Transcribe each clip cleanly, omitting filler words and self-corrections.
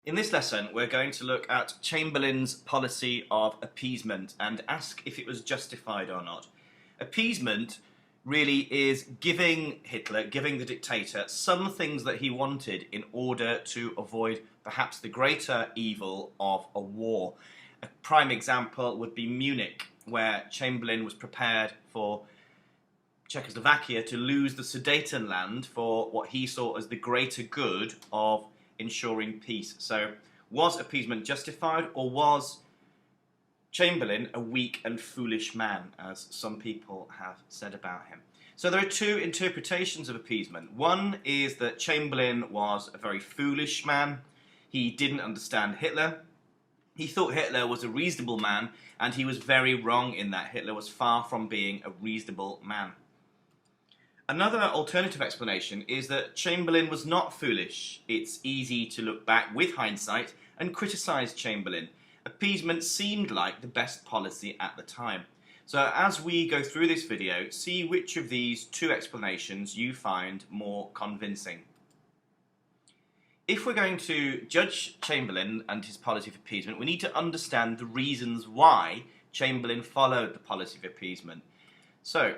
In this lesson, we're going to look at Chamberlain's policy of appeasement and ask if it was justified or not. Appeasement really is giving Hitler, giving the dictator, some things that he wanted in order to avoid perhaps the greater evil of a war. A prime example would be Munich, where Chamberlain was prepared for Czechoslovakia to lose the Sudetenland for what he saw as the greater good of ensuring peace. So, was appeasement justified, or was Chamberlain a weak and foolish man, as some people have said about him? So there are two interpretations of appeasement. One is that Chamberlain was a very foolish man. He didn't understand Hitler. He thought Hitler was a reasonable man, and he was very wrong in that. Hitler was far from being a reasonable man. Another alternative explanation is that Chamberlain was not foolish. It's easy to look back with hindsight and criticise Chamberlain. Appeasement seemed like the best policy at the time. So as we go through this video, see which of these two explanations you find more convincing. If we're going to judge Chamberlain and his policy of appeasement, we need to understand the reasons why Chamberlain followed the policy of appeasement. So,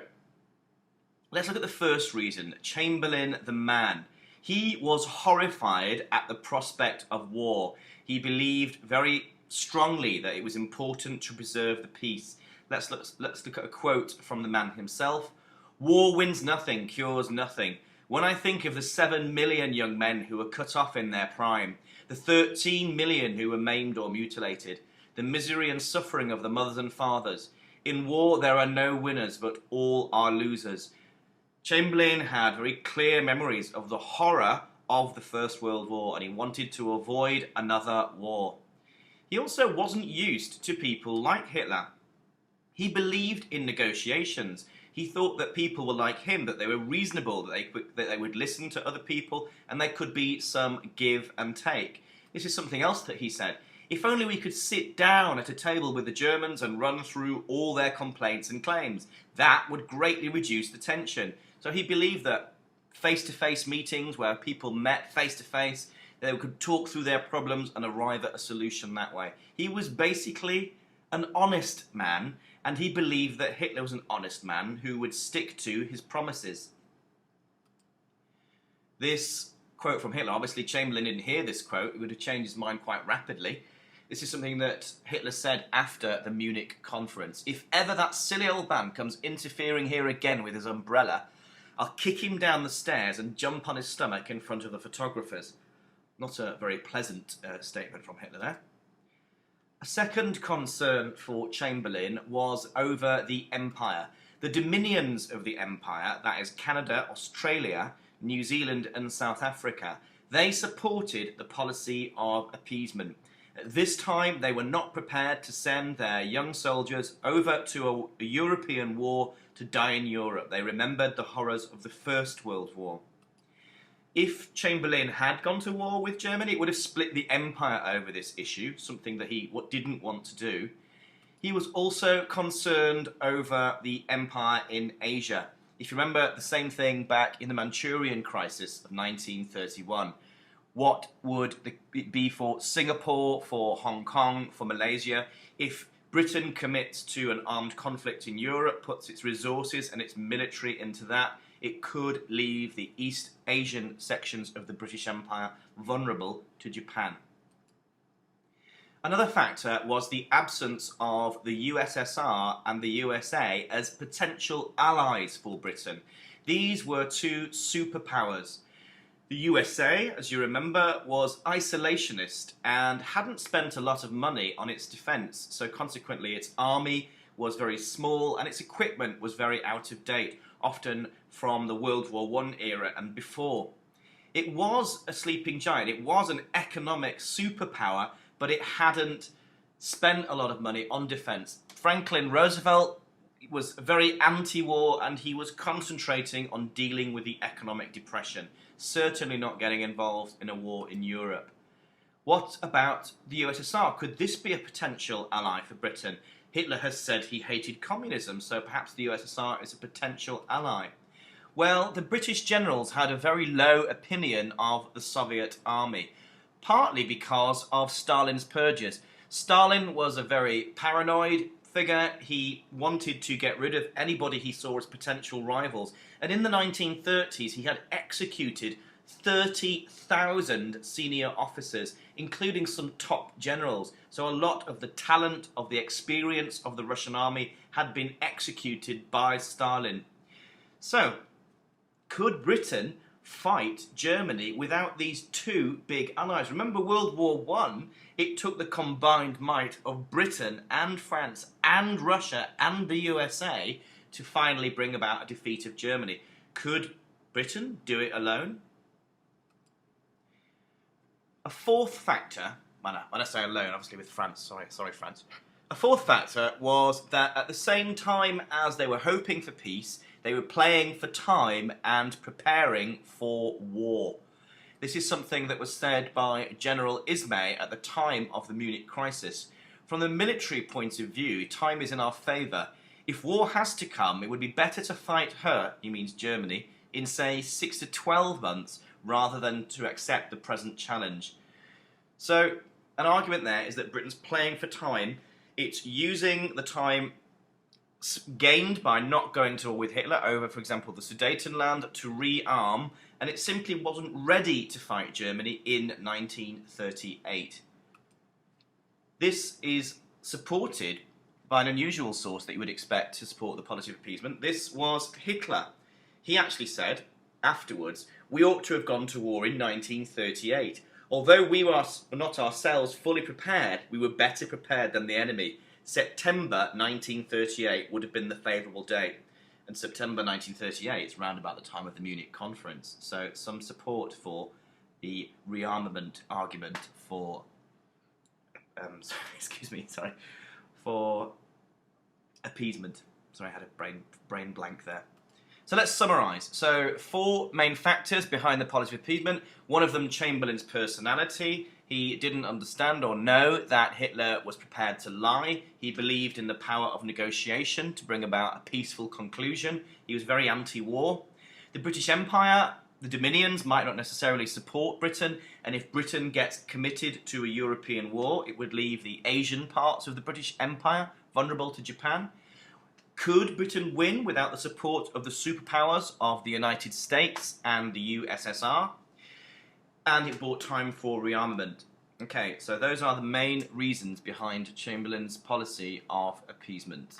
let's look at the first reason, Chamberlain the man. He was horrified at the prospect of war. He believed very strongly that it was important to preserve the peace. Let's look at a quote from the man himself. "War wins nothing, cures nothing. When I think of the 7 million young men who were cut off in their prime, the 13 million who were maimed or mutilated, the misery and suffering of the mothers and fathers, in war there are no winners, but all are losers." Chamberlain had very clear memories of the horror of the First World War, and he wanted to avoid another war. He also wasn't used to people like Hitler. He believed in negotiations. He thought that people were like him, that they were reasonable, that they would listen to other people, and there could be some give and take. This is something else that he said. If only we could sit down at a table with the Germans and run through all their complaints and claims. That would greatly reduce the tension. So he believed that face-to-face meetings where people met face-to-face, they could talk through their problems and arrive at a solution that way. He was basically an honest man, and he believed that Hitler was an honest man who would stick to his promises. This quote from Hitler, obviously Chamberlain didn't hear this quote, he would have changed his mind quite rapidly. This is something that Hitler said after the Munich conference. "If ever that silly old man comes interfering here again with his umbrella, I'll kick him down the stairs and jump on his stomach in front of the photographers." Not a very pleasant statement from Hitler there. A second concern for Chamberlain was over the empire. The dominions of the empire, that is Canada, Australia, New Zealand and South Africa, they supported the policy of appeasement. At this time, they were not prepared to send their young soldiers over to a European war to die in Europe. They remembered the horrors of the First World War. If Chamberlain had gone to war with Germany, it would have split the empire over this issue, something that he didn't want to do. He was also concerned over the empire in Asia. If you remember the same thing back in the Manchurian crisis of 1931. What would it be for Singapore, for Hong Kong, for Malaysia, if Britain commits to an armed conflict in Europe, puts its resources and its military into that? It could leave the East Asian sections of the British Empire vulnerable to Japan. Another factor was the absence of the USSR and the USA as potential allies for Britain. These were two superpowers. The USA, as you remember, was isolationist and hadn't spent a lot of money on its defence, so consequently its army was very small and its equipment was very out of date, often from the World War I era and before. It was a sleeping giant, it was an economic superpower, but it hadn't spent a lot of money on defence. Franklin Roosevelt was very anti-war and he was concentrating on dealing with the economic depression, certainly not getting involved in a war in Europe. What about the USSR? Could this be a potential ally for Britain? Hitler has said he hated communism, so perhaps the USSR is a potential ally. Well, the British generals had a very low opinion of the Soviet army. partly because of Stalin's purges. Stalin was a very paranoid figure. He wanted to get rid of anybody he saw as potential rivals. And in the 1930s, he had executed 30,000 senior officers, including some top generals. So a lot of the talent, of the experience of the Russian army had been executed by Stalin. So, could Britain fight Germany without these two big allies? Remember World War I, it took the combined might of Britain and France and Russia and the USA to finally bring about a defeat of Germany. Could Britain do it alone? A fourth factor, when I say alone, obviously with France, sorry France. A fourth factor was that at the same time as they were hoping for peace, they were playing for time and preparing for war. This is something that was said by General Ismay at the time of the Munich crisis. From the military point of view, time is in our favour. If war has to come, it would be better to fight her, he means Germany, in say 6 to 12 months rather than to accept the present challenge. So, an argument there is that Britain's playing for time. It's using the time gained by not going to war with Hitler over, for example, the Sudetenland to rearm, and it simply wasn't ready to fight Germany in 1938. This is supported by an unusual source that you would expect to support the policy of appeasement. This was Hitler. He actually said, afterwards, we ought to have gone to war in 1938. Although we were not ourselves fully prepared, we were better prepared than the enemy. September 1938 would have been the favourable date. And September 1938 is round about the time of the Munich conference. So some support for the rearmament argument for, for appeasement. Sorry, I had a brain blank there. So let's summarise. So 4 main factors behind the policy of appeasement. One of them, Chamberlain's personality. He didn't understand or know that Hitler was prepared to lie. He believed in the power of negotiation to bring about a peaceful conclusion. He was very anti-war. The British Empire, the Dominions, might not necessarily support Britain, and if Britain gets committed to a European war, it would leave the Asian parts of the British Empire vulnerable to Japan. Could Britain win without the support of the superpowers of the United States and the USSR? And it bought time for rearmament. Okay, so those are the main reasons behind Chamberlain's policy of appeasement.